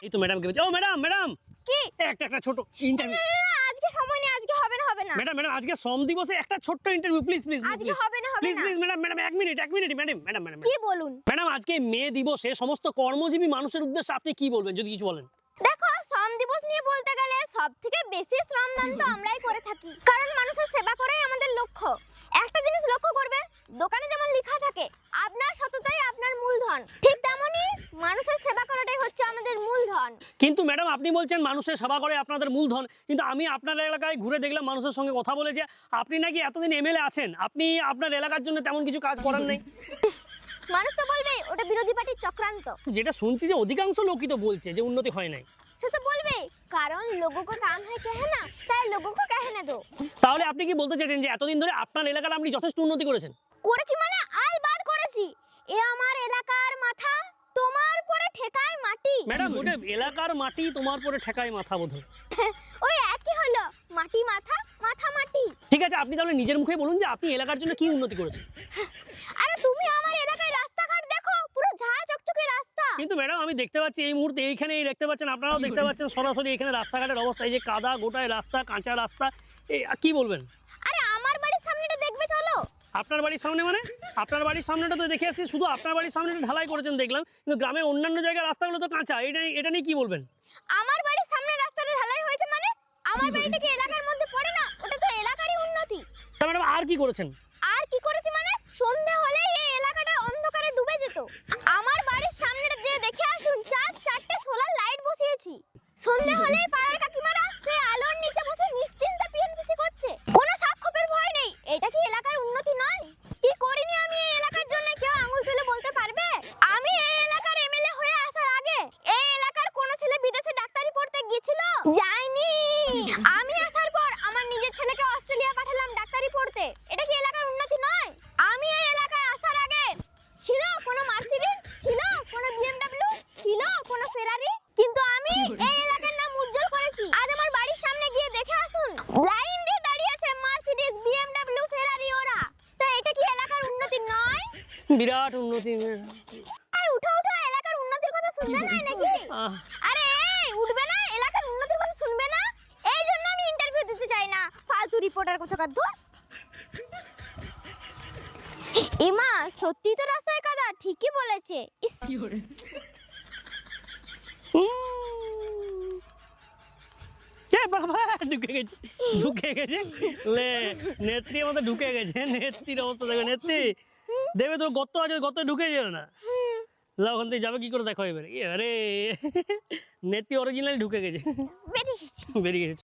এই তো ম্যাডামকে বলছি। ও ম্যাডাম ম্যাডাম কি একটা ছোট ইন্টারভিউ। আজকে সময় নেই, আজকে হবে না ম্যাডাম ম্যাডাম আজকে শ্রম দিবসে একটা ছোট্ট ইন্টারভিউ প্লিজ প্লিজ আজকে হবে না প্লিজ প্লিজ ম্যাডাম ম্যাডাম এক মিনিট ম্যাডাম ম্যাডাম ম্যাডাম কি বলুন? ম্যাডাম আজকে মে দিবসে সমস্ত কর্মজীবী মানুষের উদ্দেশ্যে আপনি কি বলবেন যদি কিছু বলেন? দেখো, শ্রম দিবস নিয়ে বলতে গেলে সবথেকে বেশি শ্রমদান তো আমরাই করে থাকি, কারণ মানুষের সেবা করাই আমাদের লক্ষ্য। একটা জিনিস লক্ষ্য করবে, দোকানে যেমন লেখা থাকে আপনার সততাই আপনার মূলধন, ঠিক তেমনই মানুষের সেবা করাটাই হচ্ছে আমাদের মূলধন। কিন্তু ম্যাডাম আপনি বলছেন মানুষের সেবা করে আপনাদের মূলধন, কিন্তু আমি আপনার এলাকায় ঘুরে দেখলাম মানুষের সঙ্গে কথা বলেছে আপনি নাকি এতদিন এমএলএ আছেন, আপনি আপনার এলাকার জন্য তেমন কিছু কাজ করেন নাই। মানুষ তো বলবে ওটা বিরোধী পার্টির চক্রান্ত। যেটা শুনছি যে অধিকাংশ লোকই তো বলছে যে উন্নতি হয় নাই। সে তো বলবে, কারণ লোগোं को काम है कहना, তাই লোগোं को कहने दो। তাহলে আপনি কি বলতে চাইছেন যে এতদিন ধরে আপনার এলাকার আপনি যথেষ্ট উন্নতি করেছেন? করেছি মানে আলবাদ করেছি। এ আমার এলাকার মাথা, তোমার পরে ঠেকায় মাটি। ম্যাডাম ওটা এলাকার মাটি তোমার পরে ঠেকায় মাথা বোধহয়। ওই একই হলো, মাটি মাথা, মাথা মাটি। ঠিক আছে, আপনি তাহলে নিজের মুখে বলুন যে আপনি এলাকার জন্য কি উন্নতি করেছেন। আরে তুমি আমার এলাকায় রাস্তাঘাট দেখো, পুরো ঝাঁ চকচকে রাস্তা। কিন্তু ম্যাডাম আমি দেখতে পাচ্ছি এই মুহূর্তে এইখানেই দেখতে পাচ্ছেন, আপনারাও দেখতে পাচ্ছেন সরাসরি এখানে রাস্তাঘাটের অবস্থা, এই যে কাদা গোটায় রাস্তা, কাঁচা রাস্তা, কি বলবেন? আরে আমার বাড়ির সামনেটা দেখবে চলো। আপনার বাড়ির সামনে মানে? আপনার বাড়ির সামনেটা তো দেখে আসছি, শুধু আপনার বাড়ির সামনেটা ঢালাই করেছেন দেখলাম, কিন্তু গ্রামের অন্যান্য জায়গার রাস্তাগুলো তো কাঁচা, এটা নিয়ে কি বলবেন? আমার বাড়ির সামনে রাস্তাটা ঢালাই হয়েছে মানে আমার বাড়িটা কি এলাকার মধ্যে পড়ে না? ওটা তো এলাকারই উন্নতি। তা ম্যাডাম আর কি করেছেন? আর কি করেছি মানে সন্ধে হলেই এই এলাকাটা অন্ধকারে ডুবে যেত। আমার বাড়ির সামনেটা যে দেখে আসুন, চারটে সোলার লাইট বসিয়েছি। সন্ধে হলেই পাড়ার কাকিমারা সেই আলোর নিচে বসে নিশ্চিন্তে পিএনপিসি করছে, কোনো সাপখোপের ভয় নেই। এটা কি এলাকার উন্নতি নয়? কি করিনি আমি এই এলাকার জন্য, কেউ আঙুল তুলে বলতে পারবে? আমি এই এলাকার এমএলএ হয়ে আসার আগে এই এলাকার কোন ছেলে বিদেশে ডাক্তারি পড়তে গিয়েছিল? যায়নি। আমি আসার পর আমার নিজের ছেলেকে অস্ট্রেলিয়া পাঠালাম ডাক্তারি পড়তে। এটা কি এলাকার উন্নতি নয়? আমি এই এলাকায় আসার আগে ছিল কোনো মার্সিডিজ, ছিল কোনো বিএমডব্লিউ, ছিল কোনো ফেরারি, কিন্তু আমি এই এলাকার নাম উজ্জ্বল করেছি। আজ আমার বাড়ির সামনে গিয়ে দেখে আসুন, লাইন দিয়ে দাঁড়িয়ে আছে মার্সিডিজ, বিএমডব্লিউ, ফেরারি ওরা। তা এটা কি এলাকার উন্নতি নয়? বিরাট উন্নতি। এই উঠো এলাকার উন্নতির কথা শুনবে না নাকি? আরে এই উঠবে না, এলাকার উন্নতির কথা শুনবে না? এই জন্য আমি ইন্টারভিউ দিতে চাই না, ফালতু রিপোর্টার কোথাকার। ধুর। এমা সত্যি তো রাস্তায় কাদা, ঠিকই বলেছে। ইস, বাবা ঢুকে গেছে লে, নেত্রী আমাদের ঢুকে গেছে। নেত্রীর অবস্থা দেখো, নেত্রী দেবে তোর গর্ত আছে, গর্তে ঢুকে যাবে না, ওখান থেকে যাবে কি করে দেখো এবারে। আরে নেত্রী অরিজিনালি ঢুকে গেছে, বেরিয়ে গেছে। বেরিয়ে গেছে।